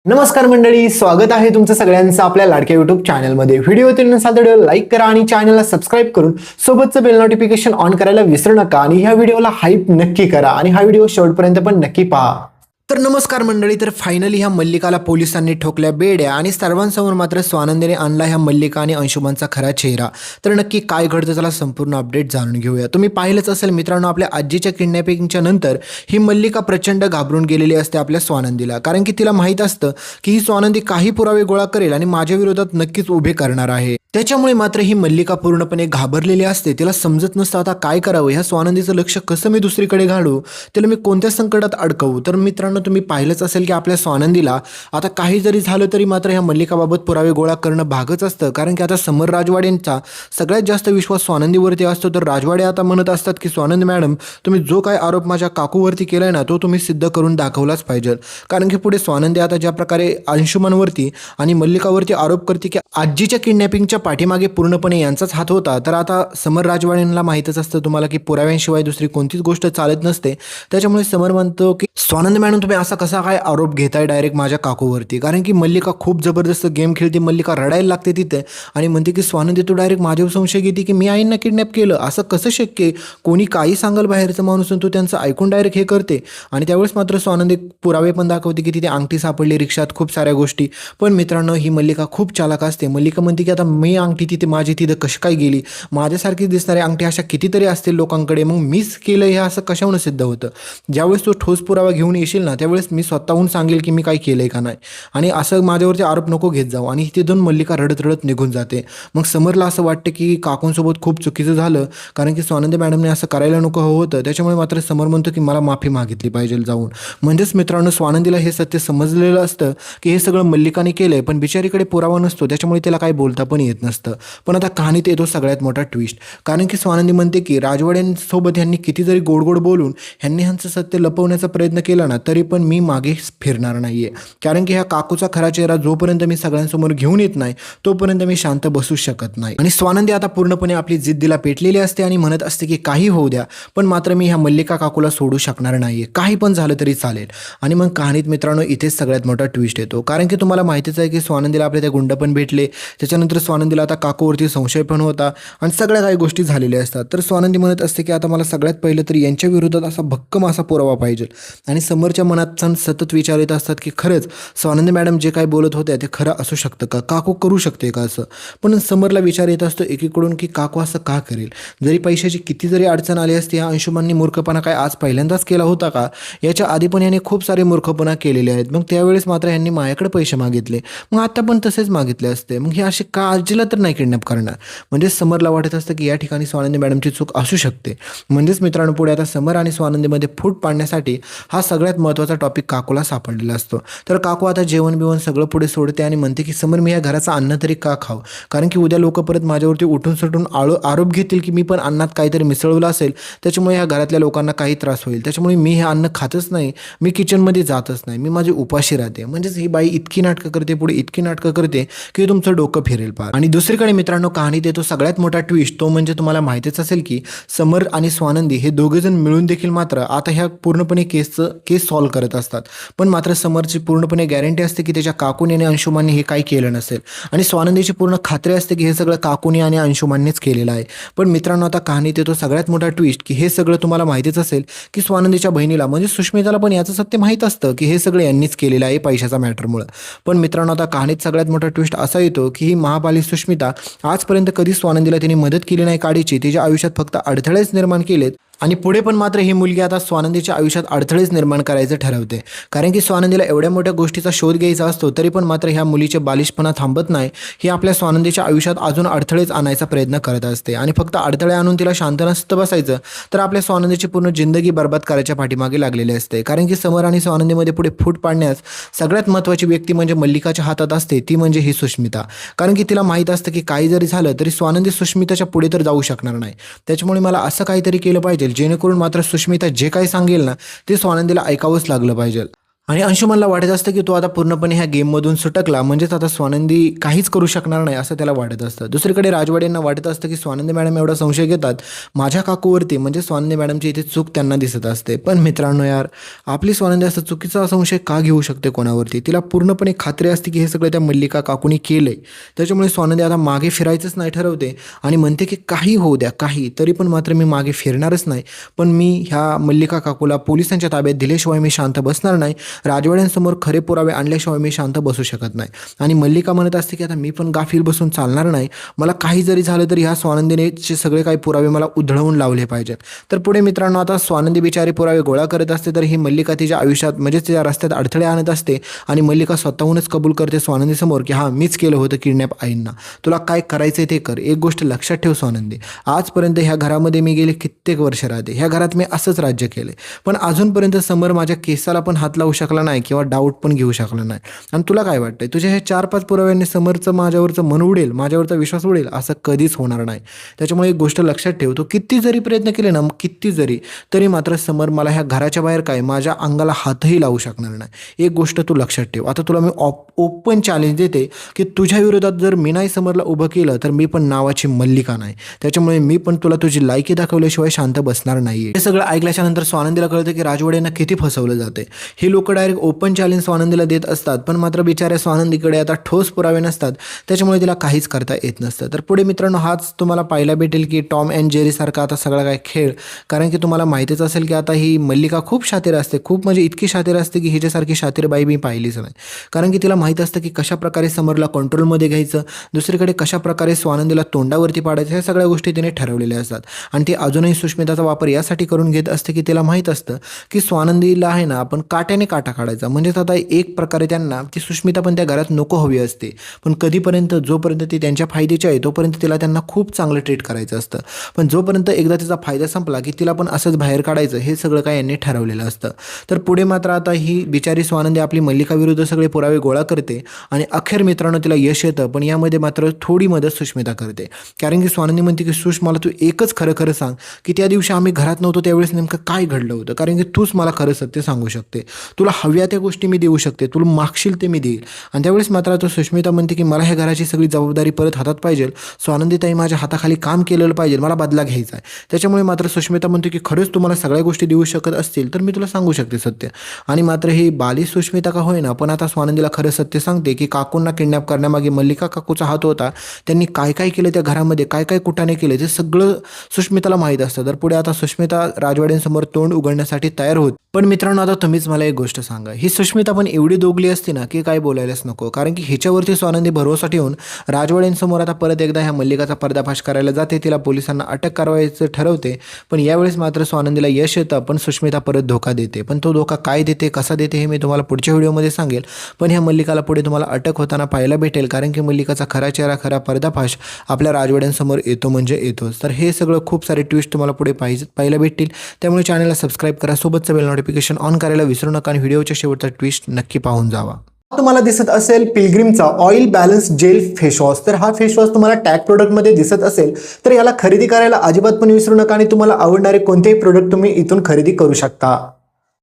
नमस्कार मंडळी, स्वागत आहे तुमचं सगळ्यांचं आपल्या लाडक्या युट्यूब चॅनलमध्ये. व्हिडिओ नसाल तर व्हिडिओ लाईक करा आणि चॅनलला सबस्क्राईब करून सोबतचं बेल नोटिफिकेशन ऑन करायला विसरू नका आणि ह्या व्हिडिओला हाईप नक्की करा आणि हा व्हिडिओ शेवटपर्यंत पण नक्की पहा. तर नमस्कार मंडळी, तर फायनली ह्या मल्लिकाला पोलिसांनी ठोकल्या बेड्या आणि सर्वांसमोर मात्र स्वानंदीने आणला ह्या मल्लिका आणि अंशुमनचा खरा चेहरा. तर नक्की काय घडतं त्याला संपूर्ण अपडेट जाणून घेऊया. तुम्ही पाहिलंच असेल मित्रांनो, आपल्या आजीच्या किडनॅपिंगच्या नंतर ही मल्लिका प्रचंड घाबरून गेलेली असते आपल्या स्वानंदीला, कारण की तिला माहीत असतं की ही स्वानंदी काही पुरावे गोळा करेल आणि माझ्या विरोधात नक्कीच उभे करणार आहे. त्याच्यामुळे मात्र ही मल्लिका पूर्णपणे घाबरलेली असते. तिला समजत नसतं आता काय करावं, ह्या स्वानंदीचं लक्ष कसं मी दुसरीकडे घालू, तिला मी कोणत्या संकटात अडकवू. तर मित्रांनो, तुम्ही पाहिलंच असेल की आपल्या स्वानंदीला आता काही जरी झालं तरी मात्र ह्या मल्लिकाबाबत पुरावे गोळा करणं भागच असतं, कारण की आता समर राजवाडेंचा सगळ्यात जास्त विश्वास स्वानंदीवरती असतो. तर राजवाडे आता म्हणत असतात की स्वानंदी मॅडम, तुम्ही जो काय आरोप माझ्या काकूवरती केलाय ना, तो तुम्ही सिद्ध करून दाखवलाच पाहिजे. कारण की पुढे स्वानंदी आता ज्या प्रकारे अंशुमनवरती आणि मल्लिकावरती आरोप करते की आजीच्या किडनॅपिंगच्या पाठीमागे पूर्णपणे यांचाच हात होता, तर आता समर राजवाडेंना माहीतच असतं तुम्हाला की पुराव्यांशिवाय दुसरी कोणतीच गोष्ट चालत नसते. त्याच्यामुळे समर म्हणतो की स्वानंदी मॅडम, तुम्ही असा कसा काय आरोप घेताय डायरेक्ट माझ्या काकूवरती. कारण की मल्लिका खूप जबरदस्त गेम खेळते, मल्लिका रडायला लागते तिथे आणि म्हणते की स्वानंदी तू डायरेक्ट माझ्यावर संशय घेते की मी आईंना किडनॅप केलं, असं कसं शक्य. कोणी काही सांगल बाहेरचं माणूस, तू त्यांचं ऐकून डायरेक्ट हे करते. आणि त्यावेळेस मात्र स्वानंदी पुरावे पण दाखवते की तिथे अंगठी सापडली रिक्षात, खूप साऱ्या गोष्टी. पण मित्रांनो, ही मल्लिका खूप चालाक असते. मल्लिका म्हणते की आता मी अंगठी तिथे माझी तिथं कशी काय गेली, माझ्यासारखी दिसणारी अंगठी अशा कितीतरी असतील लोकांकडे, मग मीच केलं हे असं कशाहून सिद्ध होतं. ज्यावेळेस तू ठोस पुरावा घेऊन येशील ना, त्यावेळेस मी स्वतःहून सांगेल की मी काय केलंय का नाही, आणि असं माझ्यावरती आरोप नको घेत जाऊ. आणि तिथून मल्लिका रडत रडत निघून जाते. मग समरला असं वाटतं की काकूंसोबत खूप चुकीचं झालं, कारण की स्वानंदी मॅडमने असं करायला नको हवं होतं. त्याच्यामुळे मात्र समर म्हणतो की मला माफी मागितली पाहिजे जाऊन. म्हणजेच मित्रांनो, स्वानंदीला हे सत्य समजलेलं असतं की हे सगळं मल्लिकाने केलंय, पण बिचारीकडे पुरावा नसतो, त्याच्यामुळे तिला काही बोलता पण येत नसतं. पण आता कहाणीत येतो सगळ्यात मोठा ट्विस्ट, कारण की स्वानंदी म्हणते की राजवाड्यांसोबत ह्यांनी किती जरी गोड गोड बोलून ह्यांनी ह्यांचं सत्य लपवण्याचा प्रयत्न केला ना, तरी पण मी मागे फिरणार नाहीये. कारण की ह्या काकूचा खरा चेहरा जोपर्यंत मी सगळ्यांसमोर घेऊन येत नाही, तोपर्यंत मी शांत बसू शकत नाही. आणि स्वानंदी आता पूर्णपणे आपली जिद्दीला पेटलेली असते आणि म्हणत असते की काही होऊ द्या, पण मात्र मी ह्या मल्लिका काकूला सोडू शकणार नाहीये, काही पण झालं तरी चालेल. आणि मग कहाणीत मित्रांनो इथेच सगळ्यात मोठा ट्विस्ट येतो, कारण की तुम्हाला माहितीच आहे की स्वानंदीला आपले त्या गुंड पण भेटले. त्याच्यानंतर स्वानंदीला आता काकूवरती संशय पण होता आणि सगळ्या काही गोष्टी झालेल्या असतात. तर स्वानंदी म्हणत असते की आता मला सगळ्यात पहिलं तर यांच्या विरोधात असा भक्कम असा पुरावा पाहिजे. आणि समोरच्या मनात सतत विचार येत असतात की खरंच स्वानंदी मॅडम जे काय बोलत होत्या ते खरं असू शकतं का, काकू करू शकते का असं. पण समरला विचार येत असतो एकीकडून की काकू असं का करेल. जरी पैशाची किती जरी अडचण आली असती, ह्या अंशुमाननी मूर्खपणा काय आज पहिल्यांदाच केला होता का, याच्या आधी पण याने खूप सारे मूर्खपणा केलेले आहेत. मग त्यावेळेस मात्र यांनी माझ्याकडे पैसे मागितले, मग आता पण तसेच मागितले असते, मग हे असे का आजीला तर नाही किडनॅप करणार. म्हणजे समरला वाटत असतं की या ठिकाणी स्वानंदी मॅडमची चूक असू शकते. म्हणजेच मित्रांनो, पुढे आता समर आणि स्वानंदीमध्ये फूट पाडण्यासाठी हा सगळ्यात महत्त्वाचा टॉपिक काकूला सापडलेला असतो. तर काकू आता जेवण बिवण सगळं पुढे सोडते आणि म्हणते की समर, मी या घराचं अन्न तरी का खाऊ, कारण की उद्या लोक परत माझ्यावरती उठून सुटून आरोप घेतील की मी पण अन्नात काहीतरी मिसळवलं असेल, त्याच्यामुळे या घरातल्या लोकांना काही त्रास होईल. त्याच्यामुळे मी हे अन्न खातच नाही, मी किचनमध्ये जातच नाही, मी माझी उपाशी राहते. म्हणजेच ही बाई इतकी नाटकं करते, पुढे इतकी नाटकं करते की तुमचं डोकं फिरेल पार. आणि दुसरीकडे मित्रांनो, कहाणीत येतो सगळ्यात मोठा ट्विस्ट, तो म्हणजे तुम्हाला माहितीच असेल की समर आणि स्वानंदी हे दोघेजण मिळून देखील मात्र आता ह्या पूर्णपणे केस सॉल्व्ह करत असतात. पण मात्र समरची पूर्णपणे गॅरंटी असते की त्याच्या काकूने आणि अंशुमानने हे काही केलं नसेल, आणि स्वानंदीची पूर्ण खात्री असते की हे सगळं काकूने आणि अंशुमाननेच केलेलं आहे. पण मित्रांनो, आता कहाणीत येतो सगळ्यात मोठा ट्विस्ट की हे सगळं तुम्हाला माहितीच असेल की स्वानंदीच्या बहिणीला म्हणजे सुष्मिताला पण याचं सत्य माहीत असतं की हे सगळं यांनीच केलेलं आहे पैशाचा मॅटरमुळे. पण मित्रांनो, आता कहाणीत सगळ्यात मोठा ट्विस्ट असा येतो की ही महापाली सुष्मिता आजपर्यंत कधी स्वानंदीला तिने मदत केली नाही काढीची, तिच्या आयुष्यात फक्त अडथळेच निर्माण केलेत. आणि पुढे पण मात्र ही मुलगी आता स्वानंदीच्या आयुष्यात अडथळेच निर्माण करायचं ठरवते, कारण की स्वानंदीला एवढ्या मोठ्या गोष्टीचा शोध घ्यायचा असतो, तरी पण मात्र ह्या मुलीचे बालिशपणा थांबत नाही. ही आपल्या स्वानंदीच्या आयुष्यात अजून अडथळेच आणायचा प्रयत्न करत असते आणि फक्त अडथळे आणून तिला शांत नसतं बसायचं, तर आपल्या स्वानंदीची पूर्ण जिंदगी बरबाद करायच्या पाठीमागे लागलेली असते. कारण की समर आणि स्वानंदीमध्ये पुढे फूट पाडण्यास सगळ्यात महत्त्वाची व्यक्ती म्हणजे मल्लिकाच्या हातात असते, ती म्हणजे ही सुष्मिता. कारण की तिला माहीत असतं की काही जरी झालं तरी स्वानंदी सुष्मिताच्या पुढे तर जाऊ शकणार नाही. त्याच्यामुळे मला असं काहीतरी केलं पाहिजे जेणेकरून मात्र सुष्मिता जे काही सांगेल ना, ते स्वानंदीला ऐकावंच लागलं पाहिजे. आणि अंशुमनला वाटत असतं की तो आता पूर्णपणे ह्या गेममधून सुटकला, म्हणजेच आता स्वानंदी काहीच करू शकणार नाही असं त्याला वाटत असतं. दुसरीकडे राजवाडेंना वाटत असतं की स्वानंदी मॅडम एवढा संशय घेतात माझ्या काकूवरती, म्हणजे स्वानंदी मॅडमची इथे चूक त्यांना दिसत असते. पण मित्रांनो यार, आपली स्वानंदी असं चुकीचा संशय का घेऊ शकते कोणावरती? तिला पूर्णपणे खात्री असते की हे सगळं त्या मल्लिका काकूनी केलंय. त्याच्यामुळे स्वानंदी आता मागे फिरायचंच नाही ठरवते आणि म्हणते की काही होऊ द्या, काही तरी पण मात्र मी मागे फिरणारच नाही. पण मी ह्या मल्लिका काकूला पोलिसांच्या ताब्यात दिल्याशिवाय मी शांत बसणार नाही. राजवाड्यांसमोर खरे पुरावे आणल्याशिवाय मी शांत बसू शकत नाही. आणि मल्लिका म्हणत असते की आता मी पण गाफील बसून चालणार नाही. मला काही जरी झालं तरी ह्या स्वानंदीने सगळे काही पुरावे मला उधळवून लावले पाहिजेत. तर पुढे मित्रांनो आता स्वानंदी बिचारी पुरावे गोळा करत असते, तर ही मल्लिका तिच्या आयुष्यात म्हणजे तिच्या रस्त्यात अडथळे आणत असते आणि मल्लिका स्वतःहूनच कबूल करते स्वानंदीसमोर की हां, मीच केलं होतं किडनॅप आईंना. तुला काय करायचं ते कर. एक गोष्ट लक्षात ठेव स्वानंदी, आजपर्यंत ह्या घरामध्ये मी गेले कित्येक वर्ष राहते. ह्या घरात मी असंच राज्य केले, पण अजूनपर्यंत समर माझ्या केसाला पण हात लावू शकला नाही किंवा डाऊट पण घेऊ शकला नाही. आणि तुला काय वाटतंय, तुझ्या हे 4-5 पुराव्यांनी समरचं माझ्यावरचं मन उडेल, माझ्यावरचा विश्वास उडेल? असं कधीच होणार नाही. त्याच्यामुळे एक गोष्ट लक्षात ठेव, तू किती जरी प्रयत्न केले ना, किती जरी, तरी मात्र समर मला ह्या घराच्या बाहेर काय माझ्या अंगाला हातही लावू शकणार नाही. एक गोष्ट तू लक्षात ठेव. आता तुला मी ओपन चॅलेंज देते की तुझ्या विरोधात जर मी नाही समरला उभं केलं तर मी पण नावाची मल्लिका नाही. त्याच्यामुळे मी पण तुला तुझी लायकी दाखवल्याशिवाय शांत बसणार नाहीये. हे सगळं ऐकल्याच्या नंतर स्वानंदीला कळतं की राजवाड्यांना किती फसवलं जाते. ही लोक डायरेक्ट ओपन चॅलेंज स्वानंदीला देत असतात, पण मात्र बिचाऱ्या स्वानंदीकडे आता ठोस पुरावे नसतात. त्याच्यामुळे तिला काहीच करता येत नसतं. तर पुढे मित्रांनो हाच तुम्हाला पाहायला भेटेल की टॉम अँड जेरी सारखा आता सगळा काय खेळ. कारण की तुम्हाला माहितीच असेल की आता ही मल्लिका खूप शातीर असते, खूप म्हणजे इतकी शातीर असते की हिच्यासारखी शातीर बाई मी पाहिलीच नाही. कारण की तिला माहीत असतं की कशाप्रकारे समरला कंट्रोलमध्ये घ्यायचं, दुसरीकडे कशाप्रकारे स्वानंदीला तोंडावरती पाडायचं, ह्या सगळ्या गोष्टी तिने ठरवलेल्या असतात. आणि ती अजूनही सुष्मिताचा वापर यासाठी करून घेत असते की तिला माहीत असतं की स्वानंदीला आहे ना आपण काट्याने काटा काढायचा. म्हणजेच आता एक प्रकारे त्यांना ती सुष्मिता पण त्या घरात नको हवी असते, पण कधीपर्यंत, जोपर्यंत ती त्यांच्या फायद्याची आहे तोपर्यंत तिला त्यांना खूप चांगलं ट्रीट करायचं असतं. पण जोपर्यंत एकदा तिचा फायदा संपला की तिला पण असंच बाहेर काढायचं, हे सगळं काय यांनी ठरवलेलं असतं. तर पुढे मात्र आता ही बिचारी स्वानंदी आपली मल्लिका विरुद्ध सगळे पुरावे गोळा करते आणि अखेर मित्रांनो तिला यश येतं. पण यामध्ये मात्र थोडी मदत सुष्मिता करते. कारण की स्वानंदी म्हणते की सुष, मला तू एकच खरं खरं सांग की त्या दिवशी आम्ही घरात नव्हतो त्यावेळेस नेमकं काय घडलं होतं. कारण की तूच मला खरं सत्य सांगू शकते. तुला हव्या त्या गोष्टी मी देऊ शकते, तुला मागशील ते मी देईल. आणि त्यावेळेस मात्र तो सुष्मिता म्हणते की मला ह्या घराची सगळी जबाबदारी परत हातात पाहिजे. स्वानंदीताई माझ्या हाताखाली काम केलेलं पाहिजे, मला बदला घ्यायचा आहे. त्याच्यामुळे मात्र सुष्मिता म्हणते की खरंच तुम्हाला सगळ्या गोष्टी देऊ शकत असतील तर मी तुला सांगू शकते सत्य. आणि मात्र ही बाली सुष्मिता का होईना पण आता स्वानंदीला खरं सत्य सांगते की काकूंना किडनॅप करण्यामागे मल्लिका काकूचा हात होता. त्यांनी काय काय केलं त्या घरामध्ये, काय काय कुठाने केलं, ते सगळं सुष्मिताला माहीत असतं. तर पुढे आता सुष्मिता राजवाड्यांसमोर तोंड उघडण्यासाठी तयार होत. पण मित्रांनो आता तुम्हीच मला एक गोष्ट सांगा, ही सुष्मिता पण एवढी दोगली असते ना की काय बोलायलाच नको. कारण की हिच्यावरती स्वानंदी भरोसा ठेवून राजवाड्यांसमोर आता परत एकदा ह्या मल्लिकाचा पर्दाफाश करायला जाते, तिला पोलिसांना अटक करायचं ठरवते. पण यावेळेस मात्र स्वानंदीला यश येतं, पण सुष्मिता परत धोका देते. पण तो धोका काय देते, कसा देते हे मी तुम्हाला पुढच्या व्हिडिओमध्ये सांगेल. पण ह्या मल्लिकाला पुढे तुम्हाला अटक होताना पाहायला भेटेल, कारण की मल्लिकाचा खरा चेहरा, खरा पर्दाफाश आपल्या राजवाड्यांसमोर येतो म्हणजे येतोच. तर हे सगळं खूप सारे ट्विस्ट तुम्हाला पुढे पाहायला भेटतील. त्यामुळे चॅनलला सबस्क्राईब करा, सोबतचं बेल नोटिफिकेशन ऑन करायला विसरू नका आणि व्हिडिओच्या शेवटचा ट्विस्ट नक्की पाहून जावा. तुम्हाला दिसत असेल पिलग्रिमचा oil balance gel face wash. तर हा फेस वॉश तुम्हाला टॅग प्रोडक्टमध्ये दिसत असेल तर याला खरेदी करायला अजिबात पण विसरू नका आणि तुम्हाला आवडणारे कोणतेही प्रोडक्ट तुम्ही इथून खरेदी करू शकता.